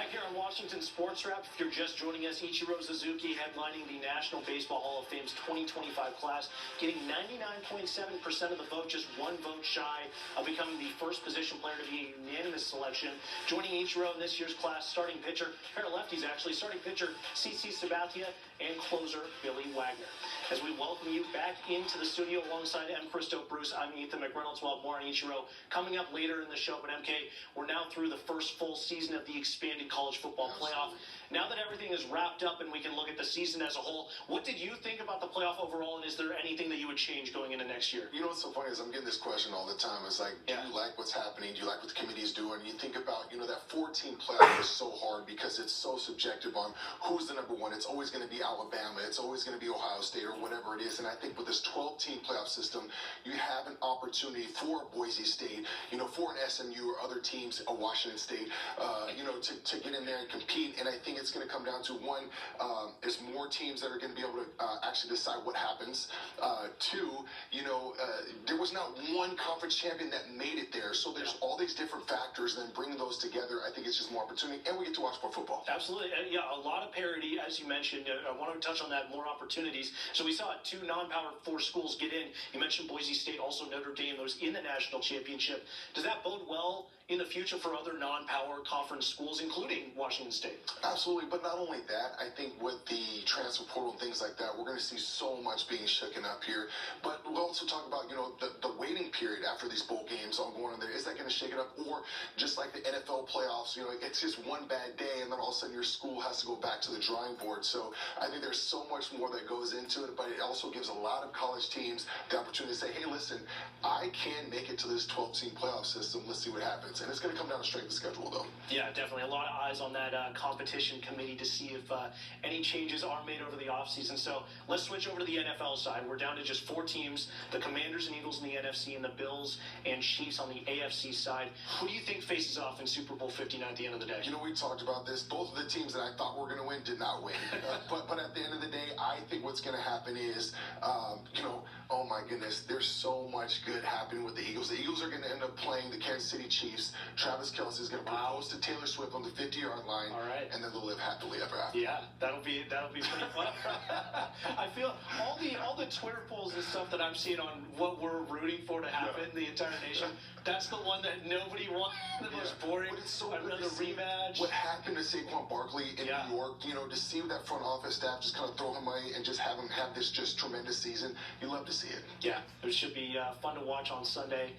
Back here on Washington Sports Wrap, if you're just joining us, Ichi-Ro headlining the National Baseball Hall of Fame's 2025 class, getting 99.7% of the vote, just one vote shy of becoming the first position player to be a unanimous selection. Joining Ichi-Ro in this year's class, starting pitcher, pair of lefties actually, starting pitcher CC Sabathia and closer Billy Wagner. As we welcome you back into the studio alongside M. Christo Bruce, I'm Ethan McReynolds. While more on Ichi-Ro coming up later in the show, but MK, we're now through the first full season of the expanded college football playoff. Now that everything is wrapped up and we can look at the season as a whole, what did you think about the playoff overall, and is there anything that you would change going into next year? You know what's so funny is I'm getting this question all the time. It's like, do you like what's happening? Do you like what the committee's doing? You think about, that 14 playoff is so hard because it's so subjective on who's the number one. It's always going to be Alabama. It's always going to be Ohio State or whatever it is. And I think with this 12-team playoff system, you have an opportunity for Boise State, for an SMU or other teams, a Washington State, to get in there and compete. And I think it's going to come down to one, is more teams that are going to be able to actually decide what happens. Two, there was not one conference champion that made it there. So there's all these different factors, and then bringing those together, I think it's just more opportunity, and we get to watch more football. Absolutely. Yeah, a lot of parity, as you mentioned. I want to touch on that, more opportunities. So we saw two non-Power 4 schools get in. You mentioned Boise State, also Notre Dame, those in the national championship. Does that bode well in the future for other non-power conference schools, including Washington State? Absolutely, but not only that, I think with the transfer portal and things like that, we're going to see so much being shaken up here. But we'll also talk about, the waiting period after these bowl games all going on there. Is that going to shake it up? Or just like the NFL playoffs, it's just one bad day, and then all of a sudden your school has to go back to the drawing board. So I think there's so much more that goes into it, but it also gives a lot of college teams the opportunity to say, hey, listen, I can make it to this 12-team playoff system. Let's see what happens. And it's going to come down to strength of schedule, though. Yeah, definitely. A lot of eyes on that competition committee to see if any changes are made over the offseason. So let's switch over to the NFL side. We're down to just 4 teams, the Commanders and Eagles in the NFC, and the Bills and Chiefs on the AFC side. Who do you think faces off in Super Bowl 59 at the end of the day? We talked about this. Both of the teams that I thought were going to win did not win. But at the end of the day, I think what's going to happen is, oh my goodness, there's so much good happening with the Eagles. The Eagles are going to end up playing the Kansas City Chiefs. Travis Kelce is going to propose to Taylor Swift on the 50-yard line, and then they'll live happily ever after. Yeah, that'll be pretty fun. I feel all the Twitter polls and stuff that I'm seeing on what we're rooting for to happen, the entire nation. That's the one that nobody wants. The most boring. But it's so another rematch. What happened to Saquon Barkley in New York? To see that front office staff just kind of throw him away and just have him have this just tremendous season. You love to see it. Yeah, it should be fun to watch on Sunday.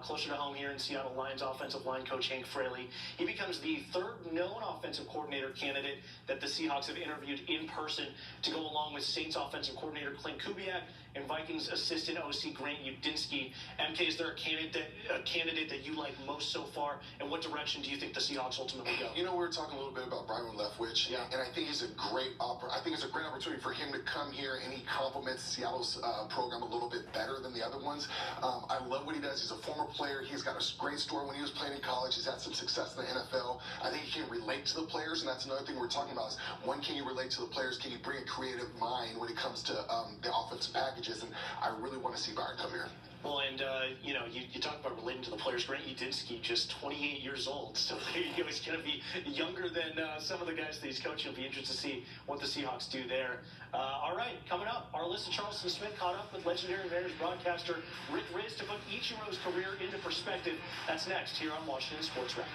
Closer to home here in Seattle, Lions offensive line coach Hank Fraley. He becomes the third known offensive coordinator candidate that the Seahawks have interviewed in person to go along with Saints offensive coordinator Clint Kubiak and Vikings assistant OC Grant Udinski. MK, is there a candidate that you like most so far, and what direction do you think the Seahawks ultimately go? We were talking a little bit about Byron Leftwich, and I think it's a great opportunity for him to come here, and he complements Seattle's program a little bit better than the other ones. I love what he does. He's a former player. He's got a great story when he was playing in college. He's had some success in the NFL. I think he can relate to the players, and that's another thing we're talking about is, one, can you relate to the players? Can you bring a creative mind when it comes to the offensive packages? And I really want to see Byron come here. Well, and, you talk about relating to the players. Grant Udinski, just 28 years old. So he's going to be younger than some of the guys that he's coaching. It'll be interesting to see what the Seahawks do there. All right, coming up, our Alyssa Charleston-Smith caught up with legendary Mariners broadcaster Rick Riz to put Ichi-Ro's career into perspective. That's next here on Washington Sports Wrap.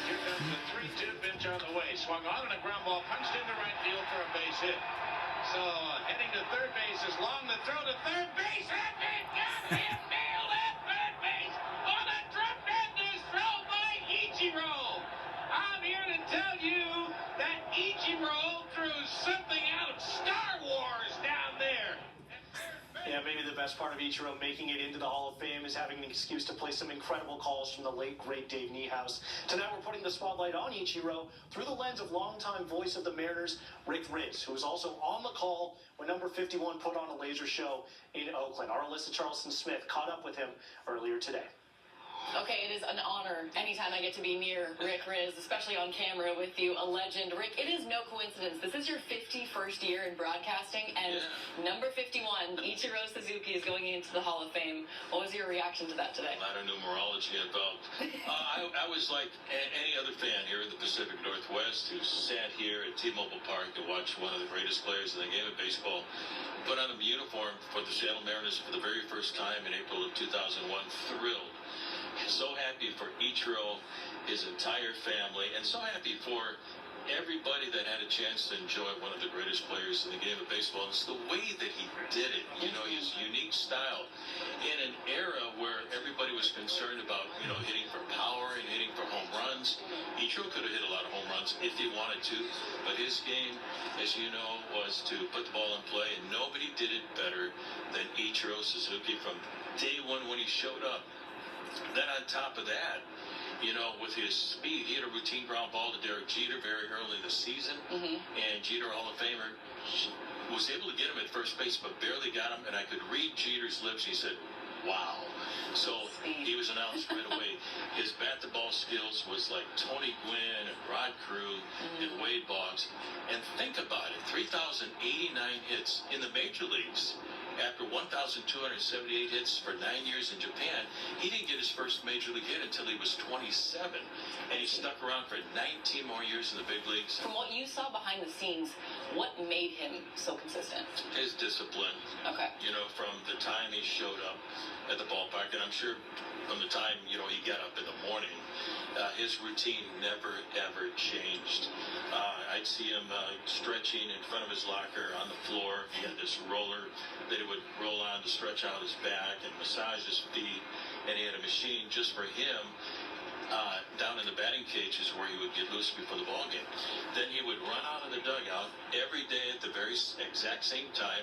Here comes the 3-2 pitch on the way. Swung on and a ground ball punched into right field for a base hit. So heading to third base is long. The throw to third base, and it got him nailed at third base on a tremendous throw by Ichi-Ro. I'm here to tell you that Ichi-Ro threw something out of Star Wars down there. Yeah, maybe the best part of Ichi-Ro making it into the Hall of Fame is having an excuse to play some incredible calls from the late, great Dave Niehaus. Tonight we're putting the spotlight on Ichi-Ro through the lens of longtime voice of the Mariners, Rick Riz, who was also on the call when number 51 put on a laser show in Oakland. Our Alyssa Charleston-Smith caught up with him earlier today. Okay, it is an honor anytime I get to be near Rick Riz, especially on camera with you, a legend. Rick, it is no coincidence. This is your 51st year in broadcasting, and number 51, Ichiro Suzuki, is going into the Hall of Fame. What was your reaction to that today? A lot of numerology involved. I was like any other fan here in the Pacific Northwest who sat here at T-Mobile Park to watch one of the greatest players in the game of baseball put on a uniform for the Seattle Mariners for the very first time in April of 2001. Thrilled. So happy for Ichiro, his entire family, and so happy for everybody that had a chance to enjoy one of the greatest players in the game of baseball. It's the way that he did it, his unique style in an era where everybody was concerned about, hitting for power and hitting for home runs. Ichiro could have hit a lot of home runs if he wanted to, but his game, as you know, was to put the ball in play, and nobody did it better than Ichiro Suzuki from day one when he showed up. Then on top of that, with his speed, he had a routine ground ball to Derek Jeter very early in the season, and Jeter, Hall of Famer, was able to get him at first base, but barely got him, and I could read Jeter's lips. He said, wow. So he was announced right away. His bat-to-ball skills was like Tony Gwynn and Rod Carew and Wade Boggs. And think about it, 3,089 hits in the major leagues. After 1,278 hits for 9 years in Japan, he didn't get his first major league hit until he was 27. And he stuck around for 19 more years in the big leagues. From what you saw behind the scenes, what made him so consistent? His discipline. Okay. From the time he showed up at the ballpark, and I'm sure from the time, he got up in the morning, his routine never, ever changed. I'd see him stretching in front of his locker on the floor. He had this roller that he would roll on to stretch out his back and massage his feet, and he had a machine just for him down in the batting cages where he would get loose before the ball game. Then he would run out of the dugout every day at the very exact same time,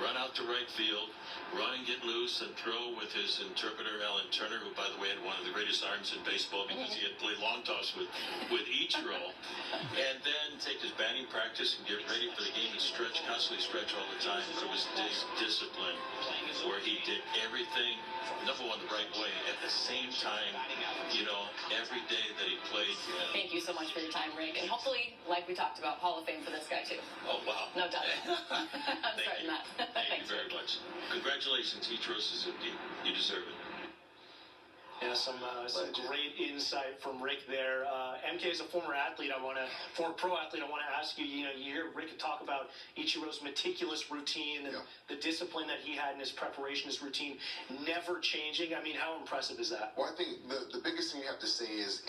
run out to right field, run and get loose and throw with his interpreter, Alan Turner, who, by the way, had one of the greatest arms in baseball because he had played long toss with Ichi-Ro, and then take his batting practice and get ready for the game and constantly stretch all the time. But it was discipline where he did everything, number one, the right way at the same time, every day that he played. Thank you so much for your time, Rick. And hopefully, like we talked about, Hall of Fame for this guy, too. Oh, wow. No doubt. I'm starting that. Thank you very much. Congratulations, Ichiro Suzuki. You deserve it. Yeah, some great insight from Rick there. MK, as a former pro athlete, I want to ask you. You hear Rick talk about Ichiro's meticulous routine and the discipline that he had in his preparation, his routine, never changing. I mean, how impressive is that? Well, I think the biggest thing you have to say is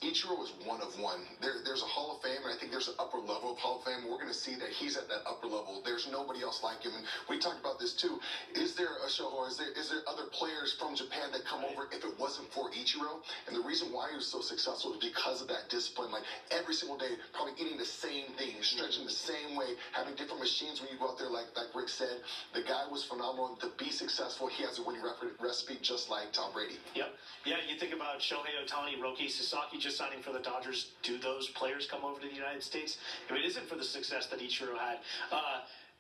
Ichiro is one of one. There's a Hall of Fame, and I think there's an upper level of Hall of Fame. We're going to see that he's at that upper level. There's nobody else like him, and we talked about this too. Is there a show, or is there other players from Japan that come over if it wasn't for Ichiro? And the reason why he was so successful is because of that discipline. Like every single day, probably eating the same thing, stretching the same way, having different machines when you go out there. Like Rick said, the guy was phenomenal. To be successful, he has a winning recipe just like Tom Brady. Yep. Yeah, you think about Shohei Ohtani, Roki Sasaki just signing for the Dodgers. Do those players come over to the United States? If it isn't for the success that Ichiro had.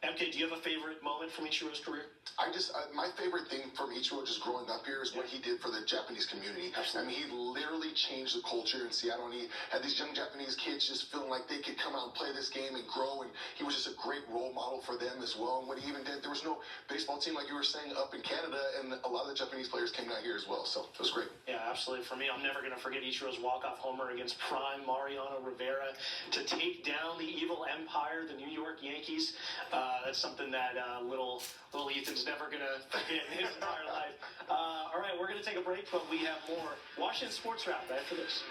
MK, do you have a favorite moment from Ichiro's career? My favorite thing from Ichiro just growing up here is what he did for the Japanese community. Absolutely. I mean, he literally changed the culture in Seattle, and he had these young Japanese kids just feeling like they could come out and play this game and grow, and he was just a great role model for them as well. And what he even did, there was no baseball team, like you were saying, up in Canada, and a lot of the Japanese players came down here as well, so it was great. Yeah, absolutely. For me, I'm never going to forget Ichiro's walk-off homer against prime Mariano Rivera to take down the evil empire, the New York Yankees. That's something that little Ethan's never going to forget in his entire life. All right, we're going to take a break, but we have more Washington Sports Wrap after this.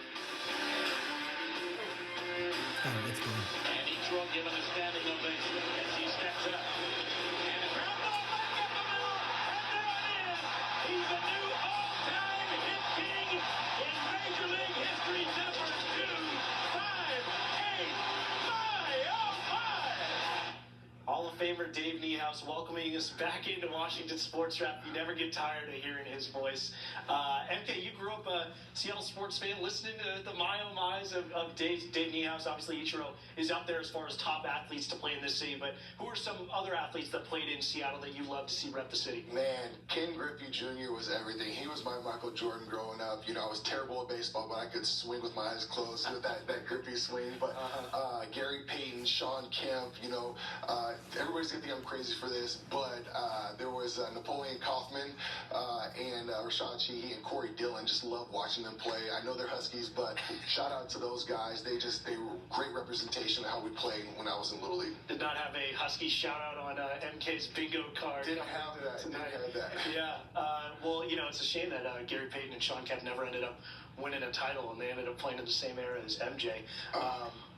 Let's go. And Ichiro given a standing ovation as he steps up. And the ground ball back up the middle, and there it is. He's a new all-time hit king in Major League history, number 258. My, oh my! Hall of Famer Dave Niehaus Niehaus welcoming us back into Washington Sports Wrap. You never get tired of hearing his voice. MK, you grew up a Seattle sports fan, listening to the my oh my's of Dave Niehaus. Obviously, Ichiro is up there as far as top athletes to play in this city, but who are some other athletes that played in Seattle that you love to see rep the city? Man, Ken Griffey Jr. was everything. He was my Michael Jordan growing up. You know, I was terrible at baseball, but I could swing with my eyes closed with that Griffey swing. But Gary Payton, Sean Kemp, you know, everybody's going to think I'm crazy for this, but there was Napoleon Kaufman and Rashad Sheehy and Corey Dillon. Just love watching them play. I know they're Huskies, but shout out to those guys. They were great representation of how we played when I was in Little League. Did not have a Husky shout out on MK's bingo card. Didn't have that. Yeah. Well, you know, it's a shame that Gary Payton and Sean Kemp never ended up winning a title, and they ended up playing in the same era as MJ.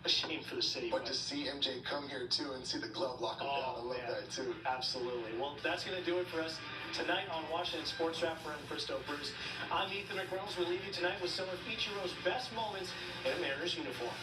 A shame for the city. But to see MJ come here, too, and see the glove lock him down, I love that, too. Absolutely. Well, that's going to do it for us tonight on Washington Sports Wrap. For Christo Bruce, I'm Ethan McReynolds. We'll leave you tonight with some of Ichiro's best moments in a Mariners uniform.